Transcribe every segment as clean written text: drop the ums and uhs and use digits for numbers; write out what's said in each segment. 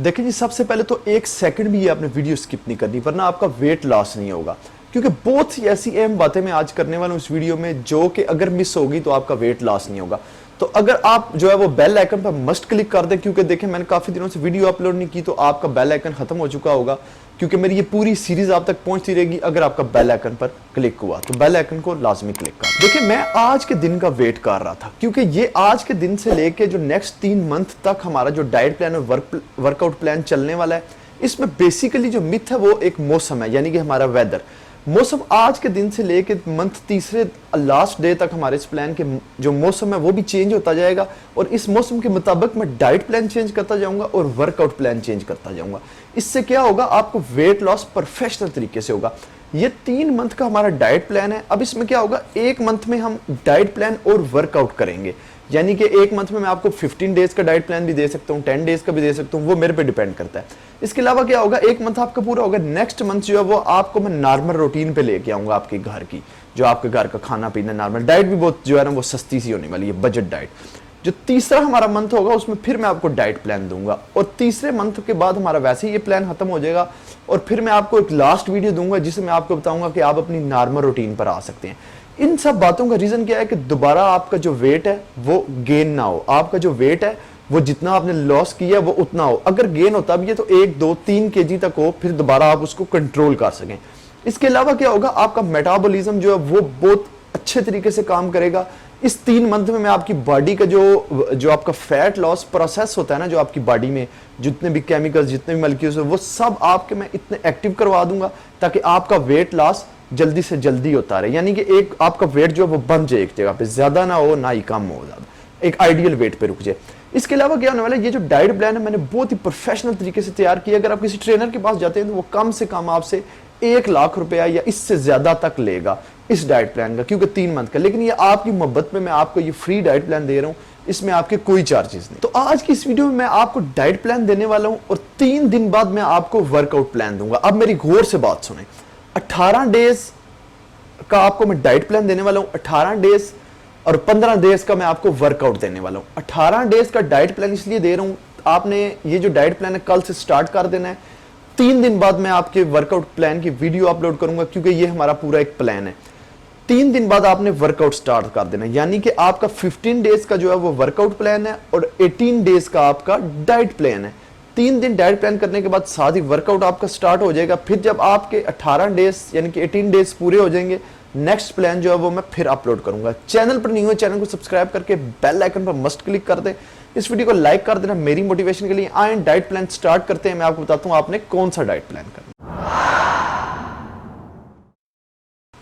देखिए जी, सबसे पहले तो एक सेकंड भी ये आपने वीडियो स्किप नहीं करनी, वरना आपका वेट लॉस नहीं होगा। क्योंकि बहुत सी ऐसी अहम बातें मैं आज करने वाला हूँ इस वीडियो में जो कि अगर मिस होगी तो आपका वेट लॉस नहीं होगा। तो अगर आप जो है वो बेल आइकन पर मस्ट क्लिक कर दें, क्योंकि देखिए मैंने काफी दिनों से वीडियो अपलोड नहीं की, तो आपका बेल आइकन खत्म हो चुका होगा, क्योंकि मेरी ये पूरी सीरीज आप तक पहुंचती रहेगी अगर आपका बेल आइकन पर क्लिक हुआ। तो बेल आइकन को लाजमी क्लिक कर। देखिए मैं आज के दिन का वेट कर रहा था, क्योंकि ये आज के दिन से लेके जो नेक्स्ट 3 मंथ तक हमारा जो डाइट प्लान और वर्कआउट प्लान चलने वाला है, इसमें बेसिकली जो मिथ है वो एक मौसम है, यानी कि हमारा वेदर। मौसम आज के दिन से लेके मंथ तीसरे लास्ट डे तक हमारे इस प्लान के जो मौसम है वो भी चेंज होता जाएगा, और इस मौसम के मुताबिक मैं डाइट प्लान चेंज करता जाऊंगा और वर्कआउट प्लान चेंज करता जाऊंगा। इससे क्या होगा, आपको वेट लॉस प्रोफेशनल तरीके से होगा। ये 3 मंथ का हमारा डाइट प्लान है। अब इसमें क्या होगा, 1 मंथ में हम डाइट प्लान और वर्कआउट करेंगे, यानी कि 1 मंथ में मैं आपको 15 डेज का डाइट प्लान भी दे सकता हूँ, 10 डेज का भी दे सकता हूँ, वो मेरे पे डिपेंड करता है। इसके अलावा क्या होगा, 1 मंथ आपका पूरा होगा, नेक्स्ट मंथ जो है वो आपको मैं नॉर्मल रूटीन पे लेके आऊंगा आपके घर की, जो आपके घर का खाना पीना नॉर्मल डाइट भी बहुत जो है ना वो सस्ती सी होने वाली है, बजट डाइट। जो तीसरा हमारा मंथ होगा उसमें फिर मैं आपको डाइट प्लान दूंगा, और तीसरे मंथ के बाद हमारा वैसे ही ये प्लान खत्म हो जाएगा, और फिर मैं आपको एक लास्ट वीडियो दूंगा जिसमें मैं आपको बताऊंगा कि आप अपनी नॉर्मल रूटीन पर आ सकते हैं। इन सब बातों का रीजन क्या है कि दोबारा आपका जो वेट है वो गेन ना हो, आपका जो वेट है वो जितना आपने लॉस किया वो उतना हो। अगर गेन होता भी है तो 1, 2, 3 केजी तक हो, फिर दोबारा आप उसको कंट्रोल कर सकें। इसके अलावा क्या होगा, आपका मेटाबॉलिज्म जो है वो बहुत अच्छे तरीके से काम करेगा। इस 3 मंथ में मैं आपकी बॉडी का जो आपका फैट लॉस प्रोसेस होता है ना, जो आपकी बॉडी में जितने भी केमिकल्स, जितने भी मॉलिक्यूल्स है, वो सब आपके मैं इतने एक्टिव करवा दूंगा ताकि आपका वेट लॉस जल्दी से जल्दी होता रहे, यानी कि एक आपका वेट जो है वो बन जाए एक जगह पे, ज्यादा ना हो ना ही कम हो, ज्यादा एक आइडियल वेट पे रुक जाए। इसके अलावा क्या होने वाला है, ये जो डाइट प्लान है मैंने बहुत ही प्रोफेशनल तरीके से तैयार किया। अगर आप किसी ट्रेनर के पास जाते हैं तो वो कम से कम आपसे 1 लाख रुपया या इससे ज्यादा तक लेगा इस डाइट प्लान का, क्योंकि 3 मंथ का। लेकिन ये आपकी मोहब्बत में मैं आपको ये फ्री डाइट प्लान दे रहा हूँ, इसमें आपके कोई चार्जेस नहीं। तो आज की इस वीडियो में मैं आपको डाइट प्लान देने वाला हूँ, और 3 दिन बाद मैं आपको वर्कआउट प्लान दूंगा। अब मेरी गौर से बात सुने, 18 डेज का आपको मैं डाइट प्लान देने वाला हूं, 18 डेज और 15 डेज का मैं आपको वर्कआउट देने वाला हूं। 18 डेज का डाइट प्लान इसलिए दे रहा हूं, आपने ये जो डाइट प्लान है कल से स्टार्ट कर देना है। 3 दिन बाद मैं आपके वर्कआउट प्लान की वीडियो अपलोड करूंगा, क्योंकि ये हमारा पूरा एक प्लान है। 3 दिन बाद आपने वर्कआउट स्टार्ट कर देना है, यानी कि आपका 15 डेज का जो है वो वर्कआउट प्लान है और 18 डेज का आपका डाइट प्लान है। 3 दिन डाइट प्लान करने के बाद साथ ही वर्कआउट आपका स्टार्ट हो जाएगा। फिर जब आपके 18 डेज यानी कि 18 डेज पूरे हो जाएंगे, नेक्स्ट प्लान जो है वो मैं फिर अपलोड करूंगा। चैनल पर नहीं हो, चैनल को सब्सक्राइब करके बेल आइकन पर मस्ट क्लिक कर दे, इस वीडियो को लाइक कर देना मेरी मोटिवेशन के लिए। आए डाइट प्लान स्टार्ट करते हैं, मैं आपको बताता हूं आपने कौन सा डाइट प्लान करना।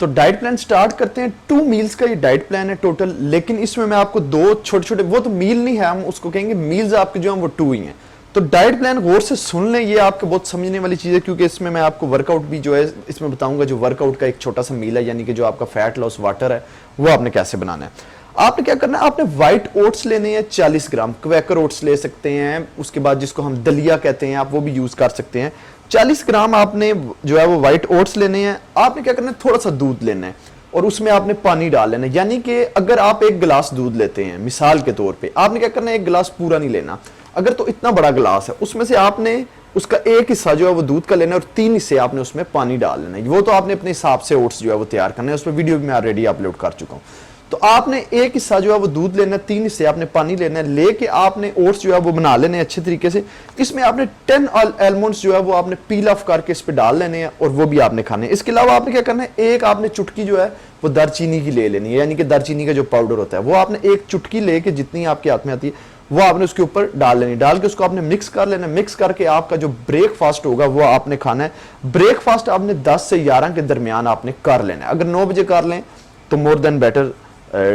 तो डाइट प्लान स्टार्ट करते हैं। 2 मील्स का ये डाइट प्लान है टोटल, लेकिन इसमें मैं आपको 2 छोटे छोटे, वो तो मील नहीं है, हम उसको कहेंगे मील्स आपके जो है वो 2 ही हैं। तो डाइट प्लान गौर से सुन लें, ये आपको बहुत समझने वाली चीज़ है, क्योंकि इसमें मैं आपको वर्कआउट भी जो है इसमें बताऊंगा। जो वर्कआउट का एक छोटा सा मील है, यानी कि जो आपका फैट लॉस वाटर है, वो आपने कैसे बनाना है। आपने क्या करना है, आपने व्हाइट ओट्स लेने हैं 40 ग्राम, क्वेकर ओट्स ले सकते हैं, उसके बाद जिसको हम दलिया कहते हैं आप वो भी यूज कर सकते हैं। 40 ग्राम आपने जो है वो व्हाइट ओट्स लेने हैं। आपने क्या करना है, थोड़ा सा दूध लेना है और उसमें आपने पानी डाल लेना है। यानी कि अगर आप 1 गिलास दूध लेते हैं मिसाल के तौर पे, आपने क्या करना है, 1 गिलास पूरा नहीं लेना। अगर तो इतना बड़ा गिलास है, उसमें से आपने उसका 1 हिस्सा जो है वो दूध का लेना है और 3 हिस्से आपने उसमें पानी डाल लेना है। वो तो आपने अपने हिसाब से ओट्स जो है वो तैयार करना है, उसमें वीडियो भी मैं ऑलरेडी अपलोड कर चुका हूँ। तो आपने 1 हिस्सा जो है वो दूध लेना है, 3 हिस्से आपने पानी लेना है, लेके आपने ओट्स जो है वो बना लेने हैं अच्छे तरीके से। इसमें आपने 10 आलमंड्स जो है वो आपने पील ऑफ करके इस पे डाल लेने हैं और वो भी आपने खाने हैं। इसके अलावा आपने क्या करना है, 1 आपने चुटकी जो है वो दालचीनी की ले लेनी है, यानी कि दालचीनी का जो पाउडर होता है वो आपने 1 चुटकी लेके जितनी आपके हाथ में आती है वो आपने उसके ऊपर डाल लेनी। डाल के उसको आपने मिक्स कर लेना। मिक्स करके आपका जो ब्रेकफास्ट होगा वो आपने खाना है। ब्रेकफास्ट आपने 10 से 11 के दरमियान आपने कर लेना है। अगर 9 बजे कर लें तो more than better,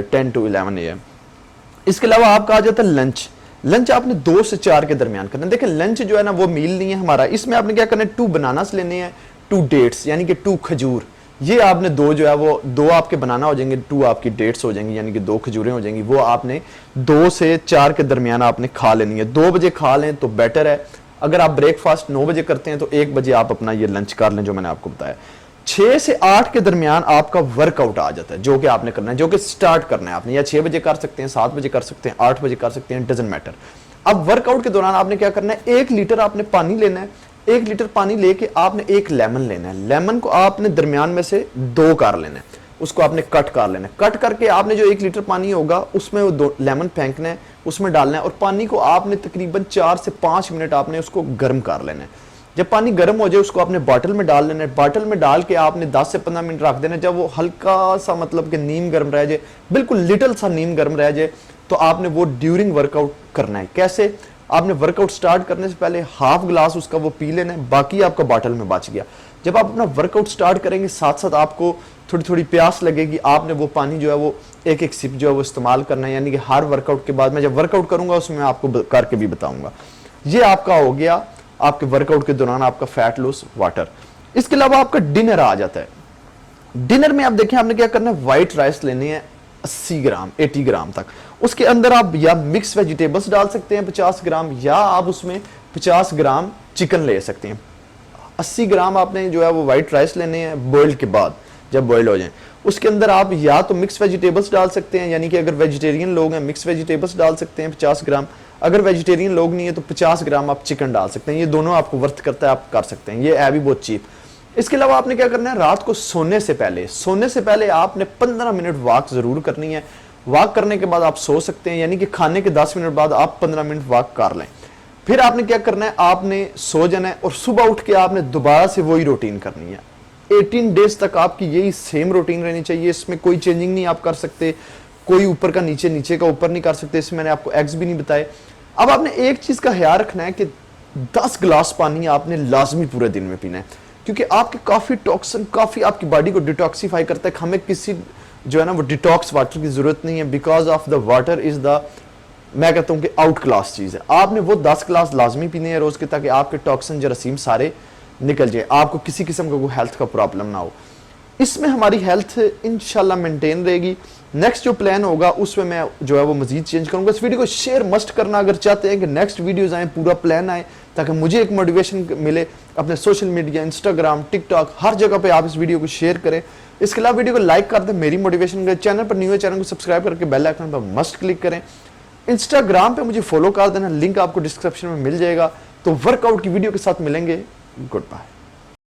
10 to 11 AM। इसके अलावा आपका आ जाता है लंच। लंच आपने 2 से 4 के दरमियान करना है। देखिए लंच जो है ना वो मील नहीं है हमारा, इसमें आपने क्या करना है, 2 बनानास लेने हैं, 2 डेट्स यानी कि 2 खजूर। ये आपने 2 जो है वो 2 आपके बनाना हो जाएंगे, 2 आपकी डेट्स हो जाएंगी, यानी कि 2 खजूरें हो जाएंगी। वो आपने 2 से 4 के दरमियान आपने खा लेनी है। 2 बजे खा लें तो बेटर है। अगर आप ब्रेकफास्ट 9 बजे करते हैं तो 1 बजे आप अपना ये लंच कर लें जो मैंने आपको बताया। 6 से 8 के दरमियान आपका वर्कआउट आ जाता है, जो कि आपने करना है, जो कि स्टार्ट करना है आपने। या 6 बजे कर सकते हैं, 7 बजे कर सकते हैं, 8 बजे कर सकते हैं, डजंट मैटर। अब वर्कआउट के दौरान आपने क्या करना है, 1 लीटर आपने पानी लेना है। 1 लीटर पानी लेके आपने 1 लेमन लेना है। लेमन को आपने दरमियान में से 2 कर लेना है, उसको आपने कट कर लेना है। कट करके आपने जो 1 लीटर पानी होगा उसमें वो 2 लेमन फेंकना है, उसमें डालना है और पानी को आपने तकरीबन 4 से 5 मिनट आपने उसको गर्म कर लेना है। जब पानी गर्म हो जाए उसको आपने बॉटल में डाल लेना है। बॉटल में डाल के आपने 10 से 15 मिनट रख देना है। जब वो हल्का सा मतलब कि नीम गर्म रह जाए, बिल्कुल लिटिल सा नीम गर्म रह जाए, तो आपने वो ड्यूरिंग वर्कआउट करना है। कैसे? आपने वर्कआउट स्टार्ट करने से पहले हाफ ग्लास उसका वो पी लेना है, बाकी आपका बॉटल में बच गया। जब आप अपना वर्कआउट स्टार्ट करेंगे साथ साथ आपको थोड़ी थोड़ी प्यास लगेगी, आपने वो पानी जो है वो एक एक सिप जो है वो इस्तेमाल करना है। यानी कि हर वर्कआउट के बाद मैं जब वर्कआउट करूंगा उसमें आपको करके भी बताऊंगा। ये आपका हो गया आपके वर्कआउट के दौरान आपका फैट लॉस वाटर। इसके अलावा आपका डिनर आ जाता है। डिनर में आप देखें आपने क्या करना है, व्हाइट राइस लेनी है 80 ग्राम 80 ग्राम तक। उसके अंदर आप या मिक्स वेजिटेबल्स डाल सकते हैं 50 ग्राम, या आप उसमें 50 ग्राम चिकन ले सकते हैं। 80 ग्राम आपने जो है वो व्हाइट राइस लेने हैं बॉइल्ड के बाद, जब बॉइल हो जाए। उसके अंदर आप या तो मिक्स वेजिटेबल्स डाल सकते हैं, यानी कि अगर वेजिटेरियन लोग हैं मिक्स वेजिटेबल्स डाल सकते हैं 50 ग्राम। अगर वेजिटेरियन लोग नहीं है तो 50 ग्राम आप चिकन डाल सकते हैं। ये दोनों आपको वर्थ करता है, आप कर सकते हैं, ये है भी बहुत चीप। इसके अलावा आपने क्या करना है, रात को सोने से पहले आपने 15 मिनट वॉक जरूर करनी है। वॉक करने के बाद आप सो सकते हैं, यानी कि खाने के 10 मिनट बाद आप 15 मिनट वॉक कर लें। फिर आपने क्या करना है, आपने सो जाना है और सुबह उठ के आपने दोबारा से वही रूटीन करनी है। 18 डेज तक आपकी यही सेम रूटीन रहनी चाहिए, इसमें कोई चेंजिंग नहीं आप कर सकते, कोई ऊपर का नीचे, नीचे का ऊपर नहीं कर सकते। इसमें मैंने आपको एग्स भी नहीं बताए। अब आपने एक चीज का ख्याल रखना है कि 10 गिलास पानी आपने लाजमी पूरे दिन में पीना है, क्योंकि आपके काफी टॉक्सिन काफी आपकी बॉडी को डिटॉक्सीफाई करता है। हमें किसी जो है ना वो डिटॉक्स वाटर की जरूरत नहीं है, because of the water is the, मैं कहता हूं कि आउट क्लास चीज है। आपने वो 10 गिलास लाजमी पीने हैं रोज के, ताकि आपके टॉक्सिन जरासीम सारे निकल जाए, आपको किसी किस्म का कोई हेल्थ का प्रॉब्लम ना हो। इसमें हमारी हेल्थ इंशाल्लाह मेंटेन रहेगी। नेक्स्ट जो प्लान होगा उसमें मैं जो है वो मजीद चेंज करूंगा। इस वीडियो को शेयर मस्ट करना अगर चाहते हैं कि नेक्स्ट वीडियोस आए, पूरा प्लान आए, ताकि मुझे एक मोटिवेशन मिले। अपने सोशल मीडिया, इंस्टाग्राम, टिकटॉक, हर जगह पे आप इस वीडियो को शेयर करें। इसके अलावा वीडियो को लाइक कर दें, मेरी मोटिवेशन करें। चैनल पर न्यू है, चैनल को सब्सक्राइब करके बेल आइकन पर मस्ट क्लिक करें। इंस्टाग्राम पे मुझे फॉलो कर देना, लिंक आपको डिस्क्रिप्शन में मिल जाएगा। तो वर्कआउट की वीडियो के साथ मिलेंगे। Good bye.